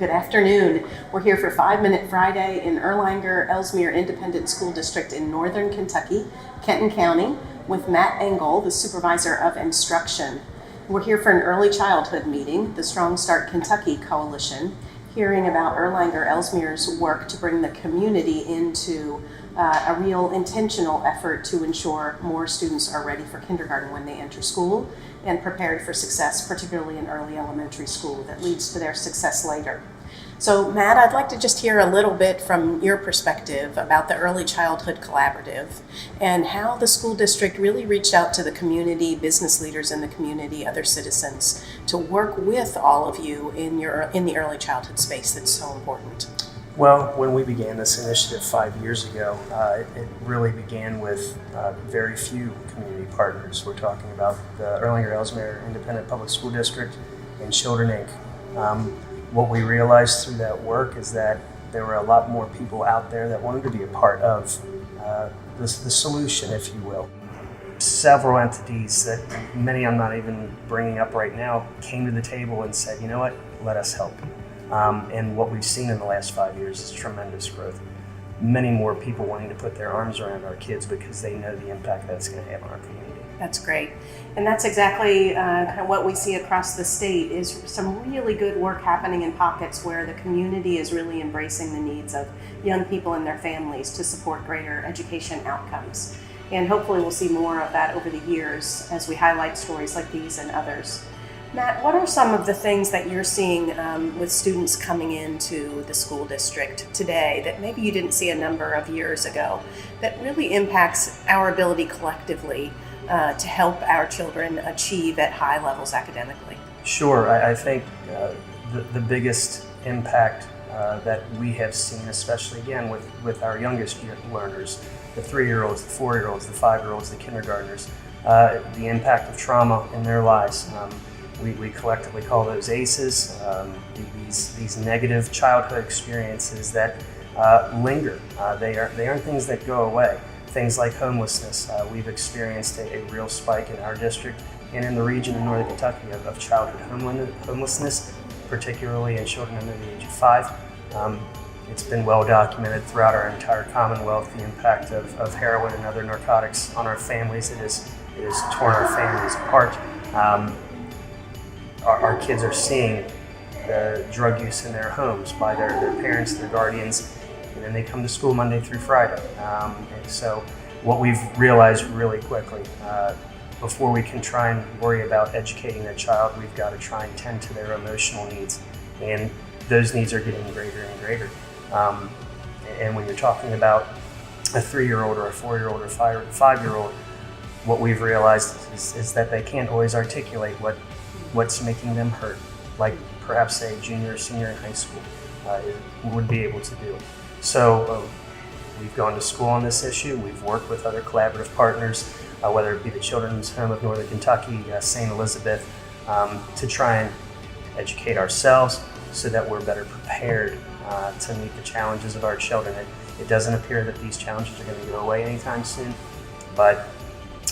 Good afternoon. We're here for 5 Minute Friday in Erlanger-Elsmere Independent School District in Northern Kentucky, Kenton County, with Matt Engel, the Supervisor of Instruction. We're here for an early childhood meeting, the Strong Start Kentucky Coalition, hearing about Erlanger-Elsmere's work to bring the community into a real intentional effort to ensure more students are ready for kindergarten when they enter school and prepared for success, particularly in early elementary school, that leads to their success later. So Matt, I'd like to just hear a little bit from your perspective about the Early Childhood Collaborative and how the school district really reached out to the community, business leaders in the community, other citizens, to work with all of you in the early childhood space that's so important. Well, when we began this initiative 5 years ago, it really began with very few community partners. We're talking about the Erlanger-Elsmere Independent Public School District and Children, Inc. What we realized through that work is that there were a lot more people out there that wanted to be a part of the solution, if you will. Several entities that many I'm not even bringing up right now came to the table and said, you know what, let us help. And what we've seen in the last 5 years is tremendous growth. Many more people wanting to put their arms around our kids because they know the impact that it's going to have on our community. That's great. And that's exactly kind of what we see across the state is some really good work happening in pockets where the community is really embracing the needs of young people and their families to support greater education outcomes. And hopefully we'll see more of that over the years as we highlight stories like these and others. Matt, what are some of the things that you're seeing with students coming into the school district today that maybe you didn't see a number of years ago that really impacts our ability collectively to help our children achieve at high levels academically? Sure. I think the biggest impact that we have seen, especially again with our youngest learners, the 3-year-olds, the 4-year-olds, the 5-year-olds, the kindergartners, the impact of trauma in their lives. We collectively call those ACEs, these negative childhood experiences that linger. They aren't things that go away. Things like homelessness. We've experienced a real spike in our district and in the region in Northern Kentucky of childhood homelessness, particularly in children under the age of 5. It's been well documented throughout our entire Commonwealth, the impact of heroin and other narcotics on our families. It has torn our families apart. Our kids are seeing the drug use in their homes by their parents, their guardians, and then they come to school Monday through Friday. And so what we've realized really quickly, before we can try and worry about educating a child, we've got to try and tend to their emotional needs. And those needs are getting greater and greater. And when you're talking about a 3-year-old or a 4-year-old or 5-year-old, what we've realized is that they can't always articulate what's making them hurt, like perhaps a junior or senior in high school would be able to do. So we've gone to school on this issue. We've worked with other collaborative partners, whether it be the Children's Home of Northern Kentucky, St. Elizabeth, to try and educate ourselves so that we're better prepared to meet the challenges of our children. It doesn't appear that these challenges are going to go away anytime soon, but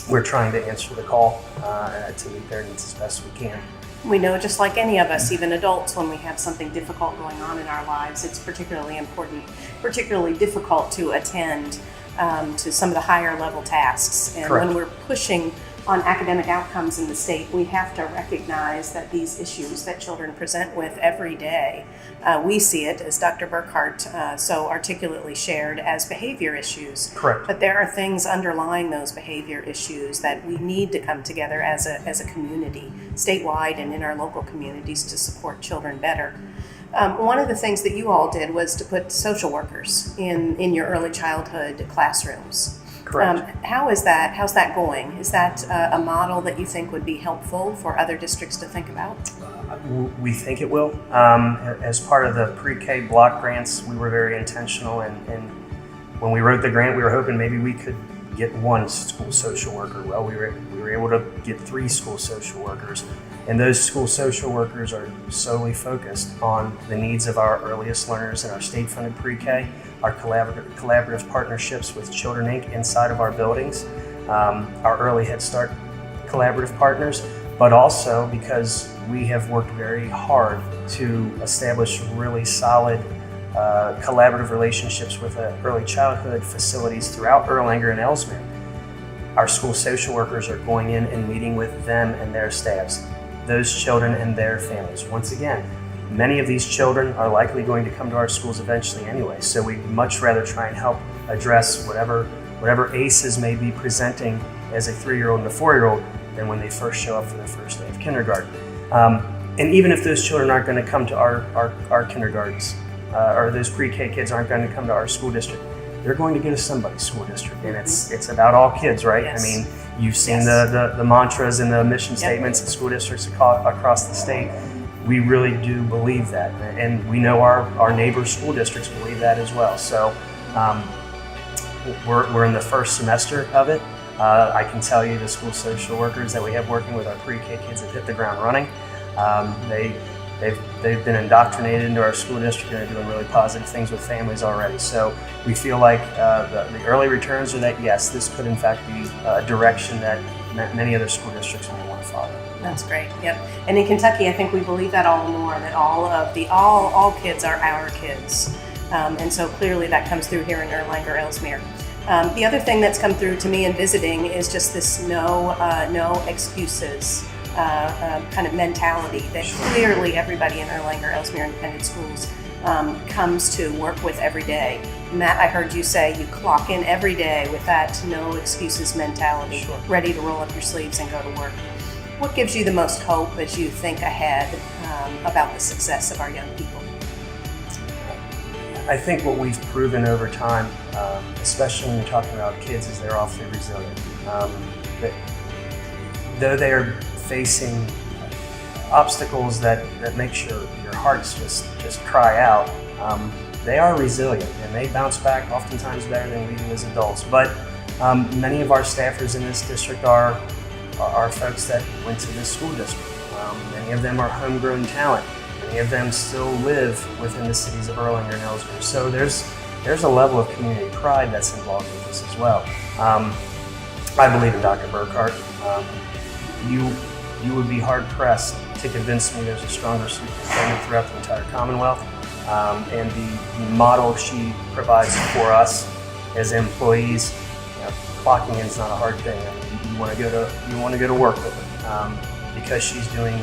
we're trying to answer the call to meet their needs as best we can. We know, just like any of us, even adults, when we have something difficult going on in our lives, it's particularly difficult to attend to some of the higher level tasks. And Correct. When we're pushing on academic outcomes in the state, we have to recognize that these issues that children present with every day, we see it, as Dr. Burkhart so articulately shared, as behavior issues. Correct. But there are things underlying those behavior issues that we need to come together as a community, statewide and in our local communities, to support children better. One of the things that you all did was to put social workers in your early childhood classrooms. Correct. How's that going? Is that a model that you think would be helpful for other districts to think about? We think it will. As part of the pre-K block grants, we were very intentional, and when we wrote the grant, we were hoping maybe we could get one school social worker. Well, we were able to get 3 school social workers, and those school social workers are solely focused on the needs of our earliest learners in our state-funded pre-K, our collaborative partnerships with Children, Inc. inside of our buildings, our early Head Start collaborative partners, but also because we have worked very hard to establish really solid collaborative relationships with early childhood facilities throughout Erlanger and Elsmere. Our school social workers are going in and meeting with them and their staffs, those children and their families. Once again, many of these children are likely going to come to our schools eventually anyway, so we'd much rather try and help address whatever ACEs may be presenting as a 3-year-old and a 4-year-old than when they first show up for their first day of kindergarten. And even if those children aren't going to come to our kindergartens, or those pre-K kids aren't going to come to our school district, they're going to go to somebody's school district, and it's about all kids, right? Yes. I mean, you've seen the mantras and the mission statements of school districts across the state. We really do believe that, and we know our neighbor school districts believe that as well. So we're in the first semester of it. I can tell you the school social workers that we have working with our pre-K kids have hit the ground running. They've been indoctrinated into our school district and are doing really positive things with families already. So we feel like the early returns are that yes, this could in fact be a direction that many other school districts may want to follow. That's great. Yep. And in Kentucky, I think we believe that all the more, that all kids are our kids. And so clearly that comes through here in Erlanger-Elsmere. The other thing that's come through to me in visiting is just this no excuses kind of mentality that clearly everybody in Erlanger-Elsmere Independent Schools comes to work with every day. Matt, I heard you say you clock in every day with that no excuses mentality, ready to roll up your sleeves and go to work. What gives you the most hope as you think ahead about the success of our young people? I think what we've proven over time, especially when you're talking about kids, is they're awfully resilient. Though they are facing obstacles that make your hearts just cry out, they are resilient and they bounce back oftentimes better than we do as adults. But many of our staffers in this district are folks that went to this school district. Many of them are homegrown talent. Many of them still live within the cities of Erlanger and Elsmere. So there's a level of community pride that's involved with this as well. I believe in Dr. Burkhart. You would be hard pressed to convince me there's a stronger superintendent throughout the entire Commonwealth. And the model she provides for us as employees, clocking in is not a hard thing. I mean, you want to go to work with her because she's doing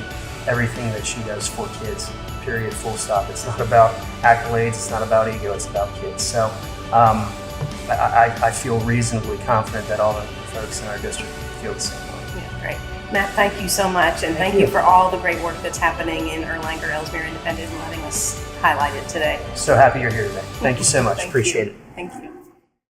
everything that she does for kids. Period. Full stop. It's not about accolades. It's not about ego. It's about kids. So I feel reasonably confident that all the folks in our district feel the same way. Yeah, great. Matt, thank you so much, and thank you for all the great work that's happening in Erlanger-Elsmere Independent and letting us highlight it today. So happy you're here today. Thank you so much. Appreciate it. Thank you.